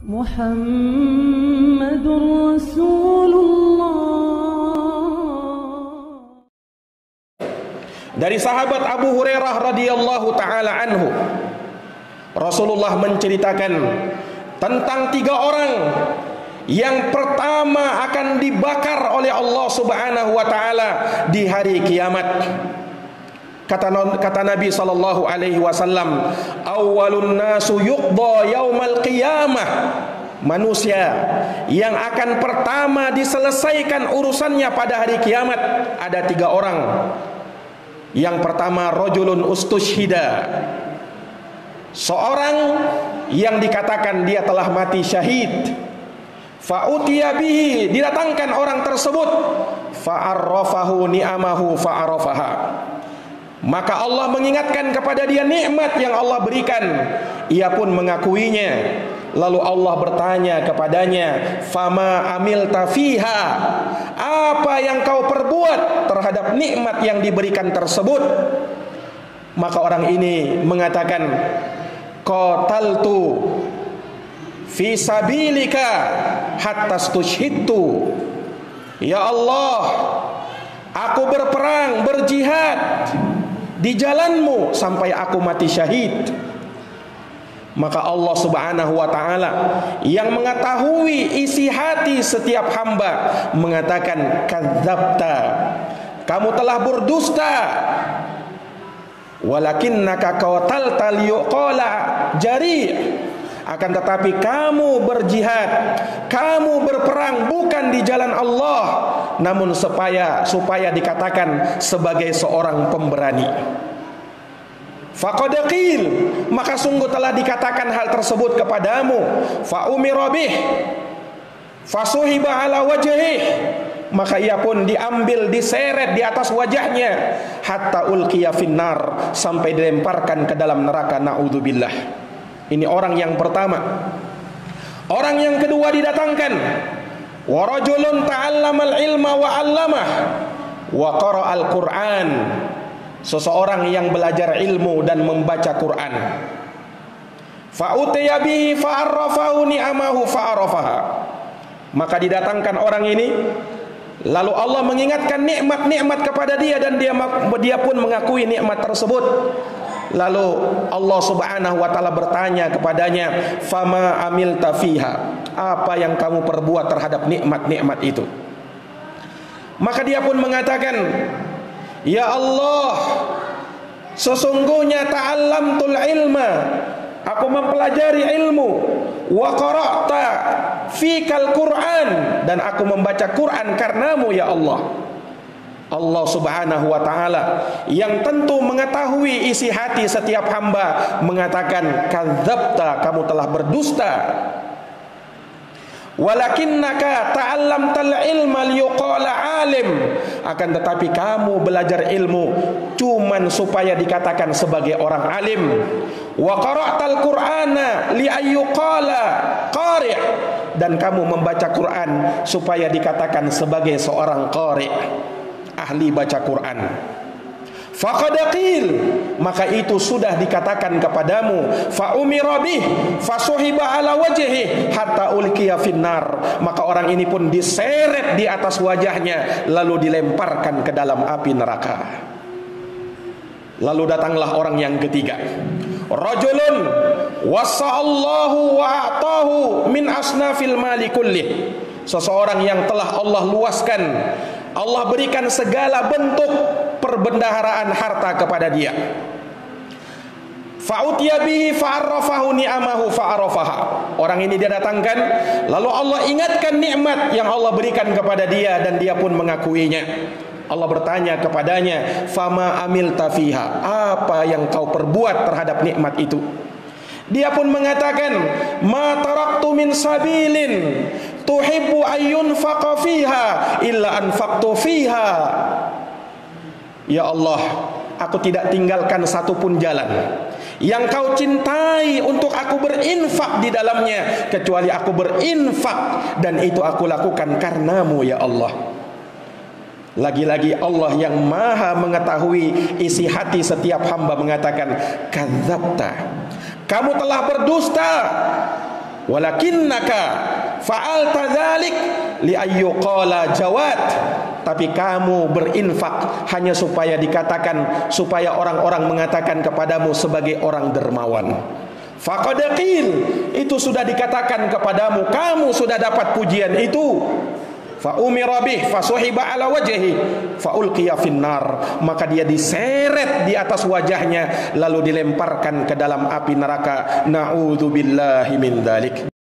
Muhammadur Rasulullah. Dari sahabat Abu Hurairah radhiyallahu taala anhu, Rasulullah menceritakan tentang 3 orang yang pertama akan dibakar oleh Allah Subhanahu wa taala di hari kiamat. Kata Nabi sallallahu alaihi wasallam, awwalun nasu yuqda yaumal qiyamah. Manusia yang akan pertama diselesaikan urusannya pada hari kiamat ada 3 orang. Yang pertama, rajulun ustushhida, seorang yang dikatakan dia telah mati syahid. Fa'utiya bihi, didatangkan orang tersebut. Fa'arrafahu ni'amahu fa'arafaha, maka Allah mengingatkan kepada dia nikmat yang Allah berikan, ia pun mengakuinya. Lalu Allah bertanya kepadanya, fama amilta fiha, apa yang kau perbuat terhadap nikmat yang diberikan tersebut? Maka orang ini mengatakan, qataltu fi sabilika hatta stushhidtu. Ya Allah, aku berperang, berjihad di jalanmu sampai aku mati syahid. Maka Allah Subhanahu wa ta'ala yang mengetahui isi hati setiap hamba mengatakan, kadzabta, kamu telah berdusta. Walakinnaka qatalta liyuqala jari', akan tetapi kamu berjihad, kamu berperang bukan di jalan Allah, namun supaya dikatakan sebagai seorang pemberani. Faqad qil, maka sungguh telah dikatakan hal tersebut kepadamu. Fa umira bih fasuhiba ala wajhih, maka ia pun diambil, diseret di atas wajahnya, hatta ulqiya finnar, sampai dilemparkan ke dalam neraka. Naudzubillah. Ini orang yang pertama. Orang yang kedua didatangkan, wa rajulun ta'allamal ilma wa 'allamah wa qara'al Qur'an, seseorang yang belajar ilmu dan membaca Quran. Fa'utiya bihi fa'arrafahu ni'amahu fa'arafaha, maka didatangkan orang ini, lalu Allah mengingatkan nikmat-nikmat kepada dia dan dia pun mengakui nikmat tersebut. Lalu Allah Subhanahu wa ta'ala bertanya kepadanya, fama amilta fiha, apa yang kamu perbuat terhadap nikmat-nikmat itu? Maka dia pun mengatakan, ya Allah, sesungguhnya ta'allamtul ilma, aku mempelajari ilmu, wa qara'ta fikal Qur'an, dan aku membaca Quran karenamu ya Allah. Allah Subhanahu wa ta'ala yang tentu mengetahui isi hati setiap hamba mengatakan, kadzabta, kamu telah berdusta. Walakinnaka ta'allamtal ilma liyuqala alim, akan tetapi kamu belajar ilmu cuman supaya dikatakan sebagai orang alim. Wa qara'tal qur'ana li ayyuqala qari', dan kamu membaca Quran supaya dikatakan sebagai seorang qari', ahli baca Quran. Faqad qil, maka itu sudah dikatakan kepadamu. Fa umira bih fasuhiba ala wajhi hatta ulqiya finnar, maka orang ini pun diseret di atas wajahnya lalu dilemparkan ke dalam api neraka. Lalu datanglah orang yang ketiga, rajulun wasa'allahu wa a'tahu min asnafil mali kullih, seseorang yang telah Allah luaskan, Allah berikan segala bentuk perbendaharaan harta kepada dia. Fa'utiya bihi fa'arrafahu ni'amahu fa'arafaha, orang ini dia datangkan, lalu Allah ingatkan nikmat yang Allah berikan kepada dia dan dia pun mengakuinya. Allah bertanya kepadanya, fama amilta fiha, apa yang kau perbuat terhadap nikmat itu? Dia pun mengatakan, ma taraktu min sabilin tuhibbu ayyunfaqa fiha illa anfaqtu fiha. Ya Allah, aku tidak tinggalkan satupun jalan yang kau cintai untuk aku berinfak di dalamnya, kecuali aku berinfak dan itu aku lakukan karenamu ya Allah. Lagi-lagi Allah yang maha mengetahui isi hati setiap hamba mengatakan, kadzabta, kamu telah berdusta. walakinnaka fa'alta dzalik li ayyuqala jawad, tapi kamu berinfak hanya supaya dikatakan, supaya orang-orang mengatakan kepadamu sebagai orang dermawan. Faqad qil, itu sudah dikatakan kepadamu, kamu sudah dapat pujian itu. Fa umira bih fasuhiba ala wajhi fa ulqiya finnar, maka dia diseret di atas wajahnya lalu dilemparkan ke dalam api neraka. Na'udzubillahi min dzalik.